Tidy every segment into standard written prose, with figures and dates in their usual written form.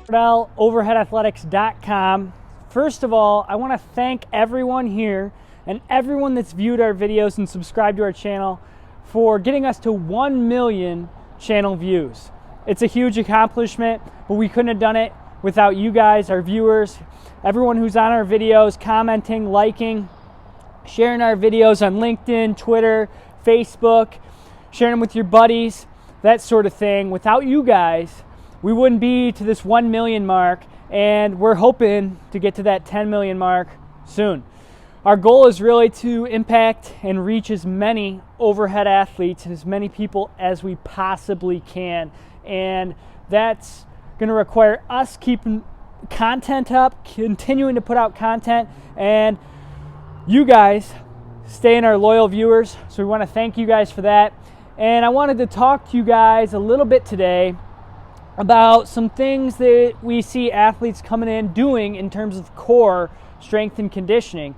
overheadathletics.com. First of all, I want to thank everyone here and everyone that's viewed our videos and subscribed to our channel for getting us to 1 million channel views. It's a huge accomplishment, but we couldn't have done it without you guys, our viewers, everyone who's on our videos, commenting, liking, sharing our videos on LinkedIn, Twitter, Facebook, sharing them with your buddies, that sort of thing. Without you guys, we wouldn't be to this 1 million mark, and we're hoping to get to that 10 million mark soon. Our goal is really to impact and reach as many overhead athletes and as many people as we possibly can. And that's going to require us keeping content up, continuing to put out content, and you guys staying our loyal viewers. So we want to thank you guys for that. And I wanted to talk to you guys a little bit today about some things that we see athletes coming in doing in terms of core strength and conditioning.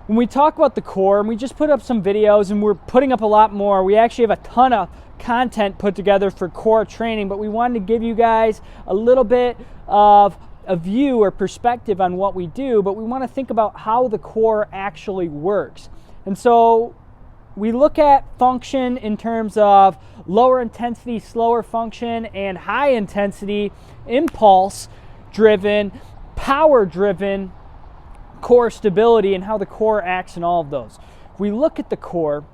When we talk about the core, and we just put up some videos and we're putting up a lot more, we actually have a ton of content put together for core training, but we wanted to give you guys a little bit of a view or perspective on what we do, but we want to think about how the core actually works. And so we look at function in terms of lower intensity, slower function, and high intensity, impulse driven, power driven core stability, and how the core acts in all of those. If we look at the core,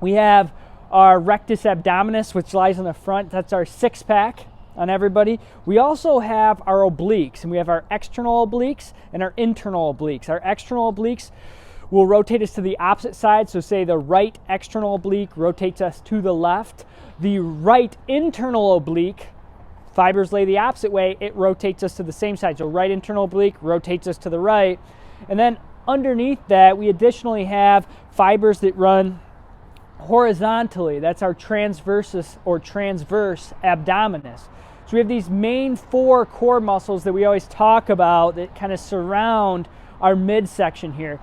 we have our rectus abdominis, which lies on the front. That's our six-pack on everybody. We also have our obliques, and we have our external obliques and our internal obliques. Our external obliques will rotate us to the opposite side, so say the right external oblique rotates us to the left. The right internal oblique, fibers lay the opposite way, it rotates us to the same side. So right internal oblique rotates us to the right. And then underneath that, we additionally have fibers that run horizontally. That's our transversus or transverse abdominis. So we have these main four core muscles that we always talk about that kind of surround our midsection here,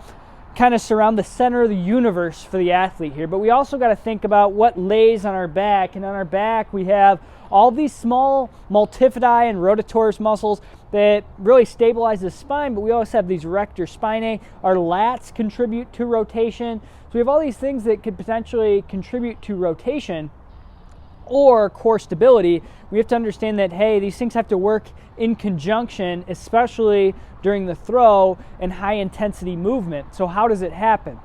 kind of surround the center of the universe for the athlete here. But we also got to think about what lays on our back. And on our back, we have all these small multifidi and rotatoris muscles that really stabilize the spine, but we also have these rector spinae. Our lats contribute to rotation. So we have all these things that could potentially contribute to rotation or core stability. We have to understand that, hey, these things have to work in conjunction, especially during the throw and high intensity movement. So how does it happen?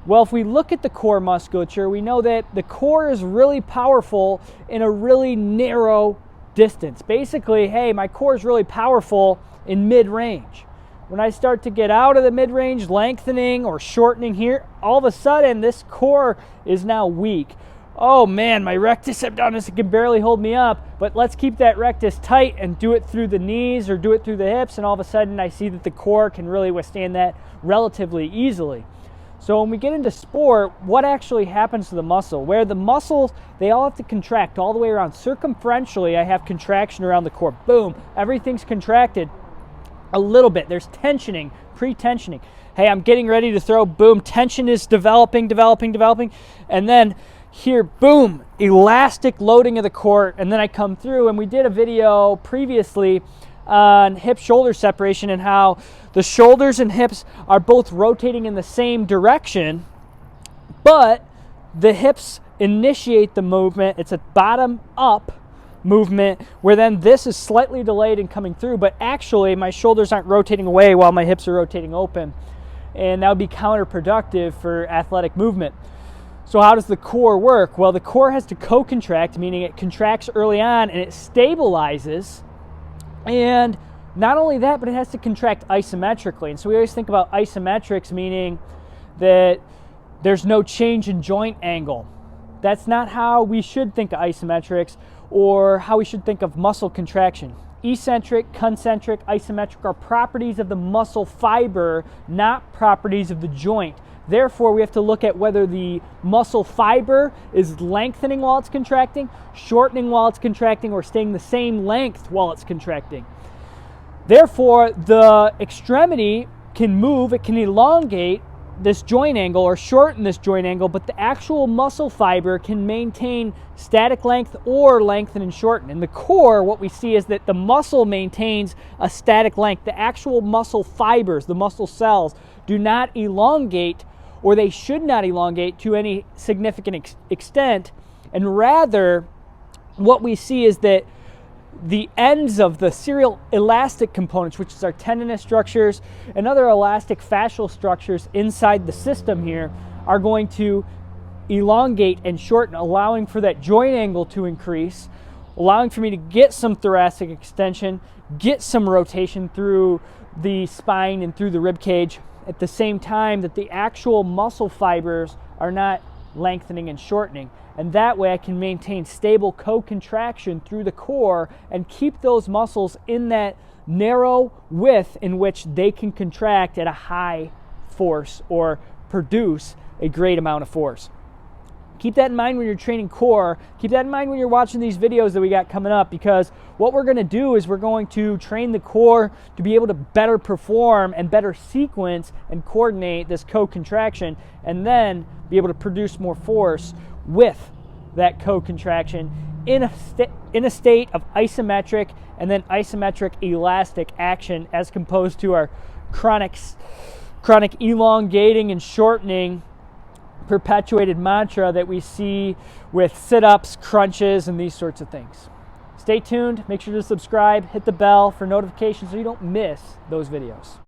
Well, if we look at the core musculature, we know that the core is really powerful in a really narrow distance. Basically, hey, my core is really powerful in mid-range. When I start to get out of the mid-range, lengthening or shortening here, all of a sudden this core is now weak. Oh man, my rectus abdominis can barely hold me up, but let's keep that rectus tight and do it through the knees or do it through the hips, and all of a sudden I see that the core can really withstand that relatively easily. So when we get into sport, what actually happens to the muscle? Where the muscles, they all have to contract all the way around. Circumferentially, I have contraction around the core. Boom, everything's contracted a little bit. There's tensioning, pre-tensioning. Hey, I'm getting ready to throw. Boom, tension is developing. And then here, boom, elastic loading of the core. And then I come through, and we did a video previously on hip-shoulder separation and how the shoulders and hips are both rotating in the same direction, but the hips initiate the movement. It's a bottom-up movement where then this is slightly delayed in coming through, but actually my shoulders aren't rotating away while my hips are rotating open, and that would be counterproductive for athletic movement. So how does the core work? Well, the core has to co-contract, meaning it contracts early on and it stabilizes. And not only that, but it has to contract isometrically. And so we always think about isometrics, meaning that there's no change in joint angle. That's not how we should think of isometrics or how we should think of muscle contraction. Eccentric, concentric, isometric are properties of the muscle fiber, not properties of the joint. Therefore, we have to look at whether the muscle fiber is lengthening while it's contracting, shortening while it's contracting, or staying the same length while it's contracting. Therefore, the extremity can move, it can elongate, this joint angle or shorten this joint angle, but the actual muscle fiber can maintain static length or lengthen and shorten. In the core, what we see is that the muscle maintains a static length. The actual muscle fibers, the muscle cells, do not elongate, or they should not elongate to any significant extent, and rather what we see is that the ends of the serial elastic components, which is our tendinous structures and other elastic fascial structures inside the system here, are going to elongate and shorten, allowing for that joint angle to increase, allowing for me to get some thoracic extension, get some rotation through the spine and through the rib cage, at the same time that the actual muscle fibers are not lengthening and shortening. And that way I can maintain stable co-contraction through the core and keep those muscles in that narrow width in which they can contract at a high force or produce a great amount of force. Keep that in mind when you're training core. Keep that in mind when you're watching these videos that we got coming up, because what we're going to do is we're going to train the core to be able to better perform and better sequence and coordinate this co-contraction, and then be able to produce more force with that co-contraction in a state of isometric and then isometric elastic action, as opposed to our chronic elongating and shortening perpetuated mantra that we see with sit-ups, crunches, and these sorts of things. Stay tuned. Make sure to subscribe, hit the bell for notifications so you don't miss those videos.